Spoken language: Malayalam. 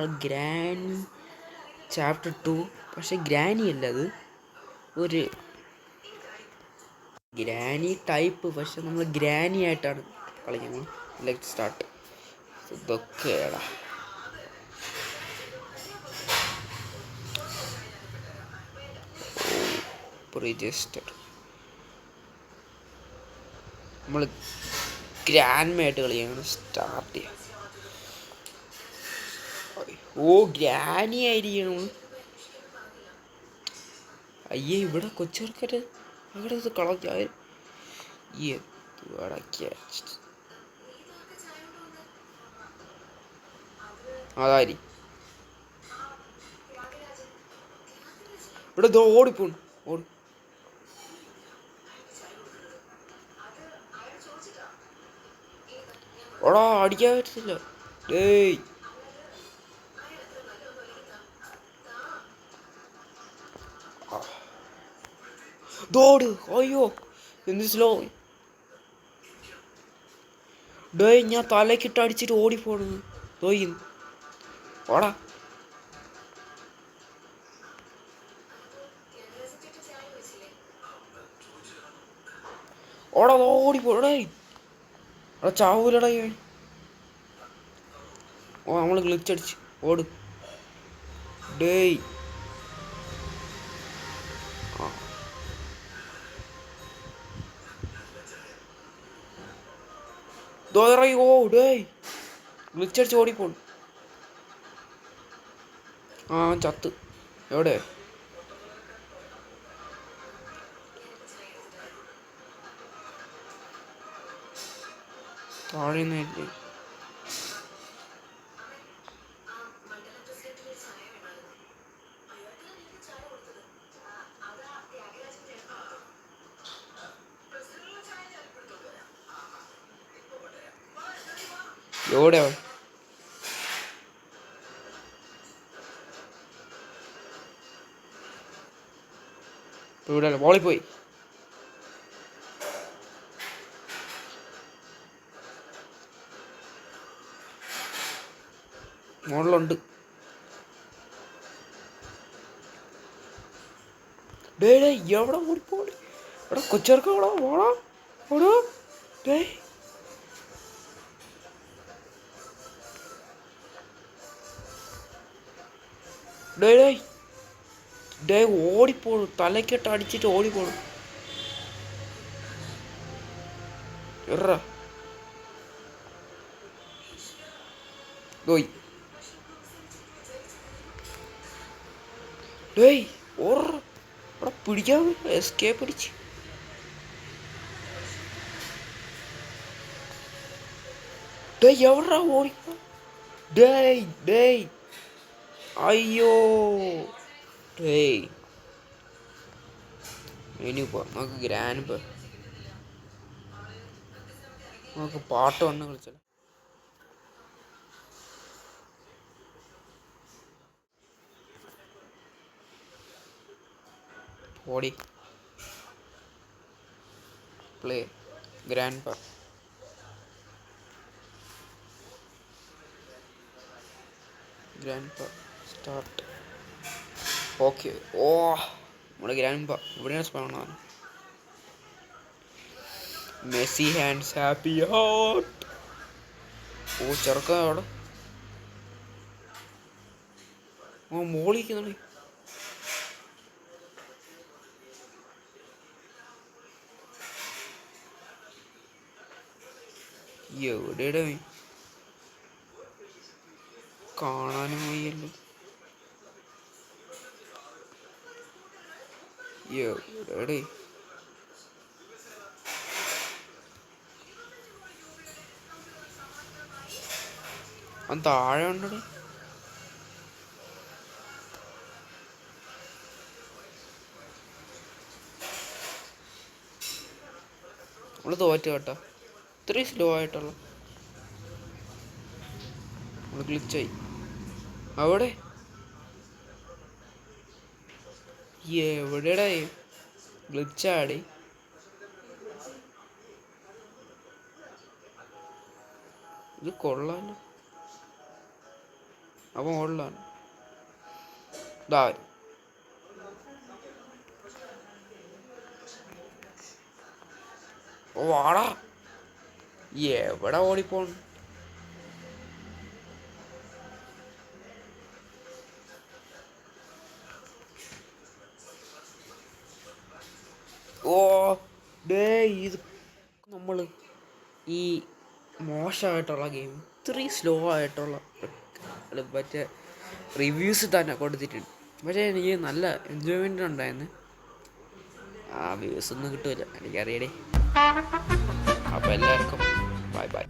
ഗെയിമാണ് ഗ്രാനി ചാപ്റ്റർ 2. പക്ഷെ ഗ്രാനി അല്ല, അത് ഒരു ഗ്രാനി ടൈപ്പ്. പക്ഷെ നമ്മൾ ഗ്രാനി ആയിട്ടാണ് കളിക്കുന്നത്. Let start. ഇതൊക്കെയാടാ രജിസ്റ്റർ. നമ്മൾ ഗ്രാൻഡ്മയായിട്ട് കളിയാണ് സ്റ്റാർട്ട് ചെയ്യാം. ഓ ഗ്രാനി ആയിരിക്കണം. അയ്യേ ഇവിടെ കൊച്ചെറുക്കര് അവിടെ ഇത് കളഞ്ഞ അതായി ഇവിടെ ഓടിപ്പോണു. ഓടി ഓടാ, അടിക്കാൻ പറ്റത്തില്ല. ഡേയ് ദോട്. അയ്യോ എന്ത് സ്ലോ. ഡേയ് ഞാൻ തലക്കിട്ട് അടിച്ചിട്ട് ഓടിപ്പോണു. തോയി ഓടാ. ഓടാ ഓടിപ്പോടേ. അവിടെ ചാവൂലടാ. ഓ നമ്മള് ഗ്ലിച്ചടിച്ച് ഓട്. ഡേയ് ഓ ഡേയ് ഗ്ലിച്ചടിച്ച് ഓടിപ്പോണു. ആ ചത്ത്. എവിടെ? താഴെ നിന്നില്ലേ? എവിടെ ഇവിടെ മോളിൽ പോയി. മോളിലുണ്ട്. ഡേ ഡേ എവിടെ ഓടിപ്പോടി? ഇവിടെ കൊച്ചേർക്ക് ഓടാ ഓടാ ഓടാ. ഡേ ഡേ ഡേ ഡേ ഓടിപ്പോണു. തലക്കെട്ട് അടിച്ചിട്ട് ഓടിപ്പോണു. എറ ഡോയ് ഡേയ് ഓറ ഇവിടെ പിടിക്കാൻ എസ്കേപ്പ് പിടിച്ച്. ഡേയ് എവിടാ ഓടിപ്പോ? ഡേയ് ഡേയ് അയ്യോ ഡേയ്. ഇനിയിപ്പോ നമുക്ക് ഗ്രാൻഡ് നമുക്ക് പാട്ട് വന്ന് കളിച്ചാലോ. ഓടി പ്ലേ ഗ്രാൻഡ് സ്റ്റാർട്ട്. ഓക്കെ. ഓ നമ്മുടെ ഗ്രാൻഡ് ഇവിടെയാണ് സ്പാണ്. Messy hands happy heart. ഓ ചെറുക്ക അവിടെ. ഓ മോളിക്കുന്നുണ്ട്. എവിടെയുടെ കാണാനും വയ്യല്ലോ. എവിടെ അത് താഴെ ഉണ്ടോ? നമ്മള് തോറ്റ കേട്ടോ. ഇത്രയും സ്ലോ ആയിട്ടുള്ള നമ്മള് ഗ്ലിച്ചായി. അവിടെ എവിടെടാ ഗ്ലിച്ചാടി? ഇത് കൊള്ളാലോ. അവൻ ഓളിലാണ്. ഇതാ ഓ ആടാ എവിടെ ഓടിപ്പോണ്. ഓ ഡേ ഇത് നമ്മൾ ഈ മോശമായിട്ടുള്ള ഗെയിം ഇത്രയും സ്ലോ ആയിട്ടുള്ള മറ്റേ റിവ്യൂസ് തന്നെ കൊടുത്തിട്ടുണ്ട്. പക്ഷേ എനിക്ക് നല്ല എൻജോയ്മെൻ്റ് ഉണ്ടായിരുന്നു. ആ വ്യൂസ് ഒന്നും കിട്ടുമല്ലോ എനിക്കറിയടേ. അപ്പോൾ എല്ലാവർക്കും ബൈ ബൈ.